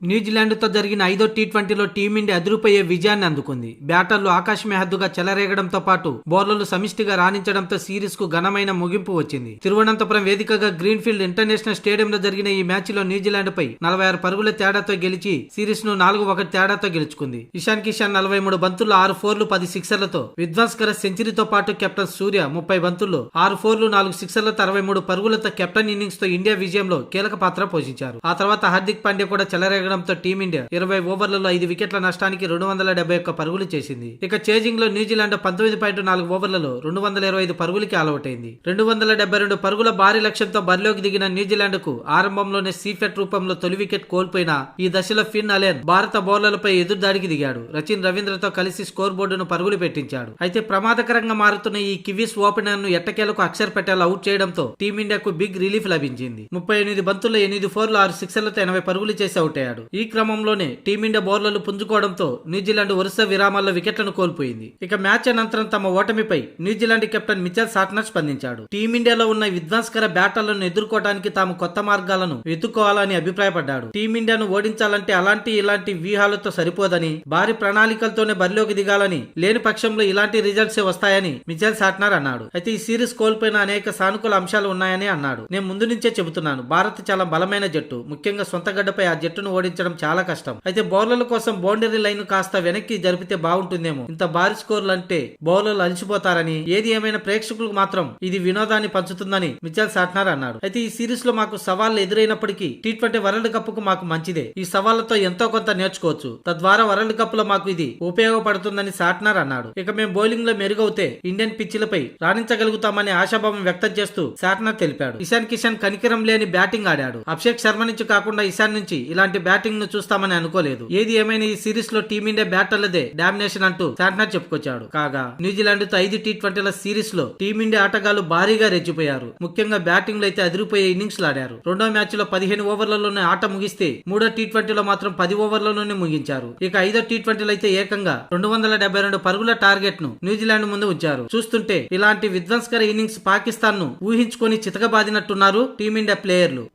న్యూజిలాండ్తో జరిగిన 5వ టీ20లో టీమిండియా అదిరిపోయే విజయాన్ని అందుకుంది. బ్యాటర్లు ఆకాశమే హద్దుగా చెలరేగడంతో పాటు బౌలర్లు సమిష్టిగా రాణించడంతో సిరీస్ కు ఘనమైన ముగింపు వచ్చింది. తిరువనంతపురం వేదికగా గ్రీన్ఫీల్డ్ ఇంటర్నేషనల్ స్టేడియంలో జరిగిన ఈ మ్యాచ్లో న్యూజిలాండ్ పై 46 పరుగుల తేడాతో గెలిచి సిరీస్ ను 4-1 తేడాతో గెలుచుకుంది. ఇషాన్ కిషాన్ 43 బంతుల్లో 6 ఫోర్లు 10 సిక్సర్లతో విధ్వంసకర సెంచరీతో పాటు కెప్టెన్ సూర్య 30 బంతుల్లో 6 ఫోర్లు 4 సిక్సర్లతో 63 పరుగులతో కెప్టెన్ ఇన్నింగ్స్ తో ఇండియా విజయంలో కీలక పాత్ర పోషించారు. ఆ తర్వాత హార్దిక్ పాండ్యా కూడా చెలరేగడంతో టీమిండియా 20 ఓవర్లలో 5 వికెట్ల నష్టానికి 271 పరుగులు చేసింది. ఇక చేజింగ్ లో న్యూజిలాండ్ 19.4 ఓవర్లలో 225 పరుగులకి ఆలౌట్ అయింది. 272 పరుగుల భారీ లక్ష్యంతో బరిలోకి దిగిన న్యూజిలాండ్ కు ఆరంభంలోనే సీఫెట్ రూపంలో తొలి వికెట్ కోల్పోయిన ఈ దశలో ఫిన్ అలెన్ భారత బౌలర్లపై ఎదురుదాడికి దిగాడు. రచిన్ రవీంద్రతో కలిసి స్కోర్ బోర్డును పరుగులు పెట్టించాడు. అయితే ప్రమాదకరంగా మారుతున్న ఈ కివీస్ ఓపెనర్ ను ఎట్టకేలకు అక్షర్ పటేల్ అవుట్ చేయడంతో టీమిండియాకు బిగ్ రిలీఫ్ లభించింది. 38 బంతుల్లో 8 ఫోర్లు 6 సిక్సర్లతో 80 పరుగులు చేసి అవుట్ అయ్యాడు. ఈ క్రమంలోనే టీమిండియా బౌలర్లు పుంజుకోవడంతో న్యూజిలాండ్ వరుస విరామాల్లో వికెట్లను కోల్పోయింది. ఇక మ్యాచ్ అనంతరం తమ ఓటమిపై న్యూజిలాండ్ కెప్టెన్ మిచెల్ సాట్నర్ స్పందించాడు. టీమిండియాలో ఉన్న విధ్వంసకర బ్యాటర్లను ఎదుర్కోవడానికి తాము కొత్త మార్గాలను వెతుక్కోవాలని అభిప్రాయపడ్డాడు. టీమిండియాను ఓడించాలంటే ఇలాంటి వ్యూహాలతో సరిపోదని, భారీ ప్రణాళికలతోనే బరిలోకి దిగాలని, లేని పక్షంలో ఇలాంటి రిజల్ట్స్ వస్తాయని మిచెల్ సాట్నర్ అన్నాడు. అయితే ఈ సిరీస్ కోల్పోయిన అనేక సానుకూల అంశాలు ఉన్నాయని అన్నాడు. నేను ముందు నుంచే చెబుతున్నాను, భారత్ చాలా బలమైన జట్టు. ముఖ్యంగా సొంత గడ్డపై ఆ జట్టును ఓడించడం చాలా కష్టం. అయితే బౌలర్ల కోసం బౌండరీ లైన్ కాస్త వెనక్కి జరిపితే బాగుంటుందేమో. ఇంత భారీ స్కోర్లు అంటే బౌలర్లు అలసిపోతారని, ఏది ఏమైనా ప్రేక్షకులకు మాత్రం ఇది వినోదాన్ని పంచుతుందని మిచెల్ సాట్నర్ అన్నాడు. అయితే ఈ సిరీస్ లో మాకు సవాళ్లు ఎదురైనప్పటికీ టీ20 వరల్డ్ కప్ కు మాకు మంచిదే. ఈ సవాళ్లతో ఎంతో కొంత నేర్చుకోవచ్చు. తద్వారా వరల్డ్ కప్ లో మాకు ఇది ఉపయోగపడుతుందని సాట్నర్ అన్నాడు. ఇక మేము బౌలింగ్ లో మెరుగవుతే ఇండియన్ పిచ్లపై రాణించగలుగుతామని ఆశాభావం వ్యక్తం చేస్తూ సాట్నర్ తెలిపాడు. ఇషాన్ కిషాన్ కనికరం లేని బ్యాటింగ్ ఆడాడు. అభిషేక్ శర్మ నుంచి కాకుండా ఇషాన్ నుంచి ఇలాంటి బ్యాటింగ్ ను చూస్తామని అనుకోలేదు. ఏది ఏమైనా ఈ సిరీస్ లో టీమిండియా బ్యాటర్లదే డామినేషన్ అంటూ సాట్నర్ చెప్పుకొచ్చాడు. కాగా న్యూజిలాండ్ తో 5 టీ20ల సిరీస్ లో టీమిండియా ఆటగాళ్లు భారీగా రెచ్చిపోయారు. ముఖ్యంగా బ్యాటింగ్ లో అయితే అదిరిపోయే ఇన్నింగ్స్ ఆడారు. రెండో మ్యాచ్ లో 15 ఓవర్లలోనే ఆట ముగిస్తే మూడో టీ20లో మాత్రం 10 ఓవర్లలోనే ముగించారు. ఇక 5వ టీ20లో అయితే ఏకంగా 272 పరుగుల టార్గెట్ ను న్యూజిలాండ్ ముందు ఉంచారు. చూస్తుంటే ఇలాంటి విధ్వంసకర ఇన్నింగ్స్ పాకిస్తాన్ ను ఊహించుకొని చితకబాదినట్టున్నారు టీమిండియా ప్లేయర్లు.